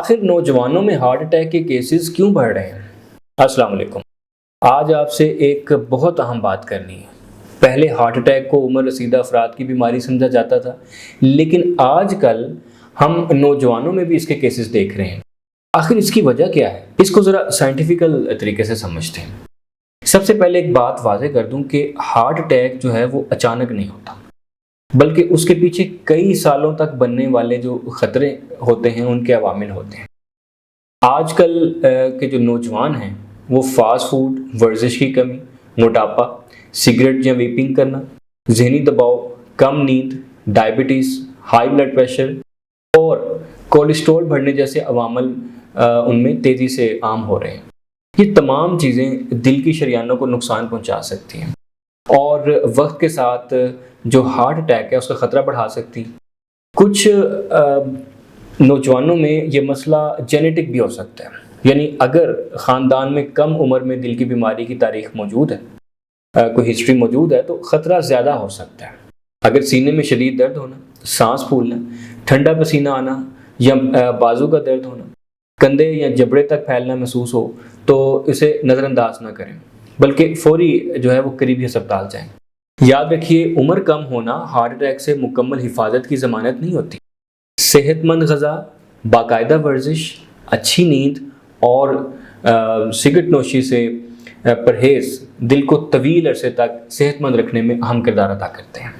آخر نوجوانوں میں ہارٹ اٹیک کے کیسز کیوں بڑھ رہے ہیں؟ السلام علیکم۔ آج آپ سے ایک بہت اہم بات کرنی ہے۔ پہلے ہارٹ اٹیک کو عمر رسیدہ افراد کی بیماری سمجھا جاتا تھا، لیکن آج کل ہم نوجوانوں میں بھی اس کے کیسز دیکھ رہے ہیں۔ آخر اس کی وجہ کیا ہے؟ اس کو ذرا سائنٹیفیکل طریقے سے سمجھتے ہیں۔ سب سے پہلے ایک بات واضح کر دوں کہ ہارٹ اٹیک جو ہے وہ اچانک نہیں ہوتا، بلکہ اس کے پیچھے کئی سالوں تک بننے والے جو خطرے ہوتے ہیں ان کے عوامل ہوتے ہیں۔ آج کل کے جو نوجوان ہیں وہ فاسٹ فوڈ، ورزش کی کمی، موٹاپا، سگریٹ یا ویپنگ کرنا، ذہنی دباؤ، کم نیند، ڈائبٹیز، ہائی بلڈ پریشر اور کولیسٹرول بڑھنے جیسے عوامل ان میں تیزی سے عام ہو رہے ہیں۔ یہ تمام چیزیں دل کی شریانوں کو نقصان پہنچا سکتی ہیں اور وقت کے ساتھ جو ہارٹ اٹیک ہے اس کا خطرہ بڑھا سکتی ہیں۔ کچھ نوجوانوں میں یہ مسئلہ جینیٹک بھی ہو سکتا ہے، یعنی اگر خاندان میں کم عمر میں دل کی بیماری کی تاریخ موجود ہے، کوئی ہسٹری موجود ہے، تو خطرہ زیادہ ہو سکتا ہے۔ اگر سینے میں شدید درد ہونا، سانس پھولنا، ٹھنڈا پسینہ آنا یا بازو کا درد ہونا، کندھے یا جبڑے تک پھیلنا محسوس ہو تو اسے نظر انداز نہ کریں، بلکہ فوری جو ہے وہ قریبی ہسپتال جائیں۔ یاد رکھیے، عمر کم ہونا ہارٹ اٹیک سے مکمل حفاظت کی ضمانت نہیں ہوتی۔ صحت مند غذا، باقاعدہ ورزش، اچھی نیند اور سگریٹ نوشی سے پرہیز دل کو طویل عرصے تک صحت مند رکھنے میں اہم کردار ادا کرتے ہیں۔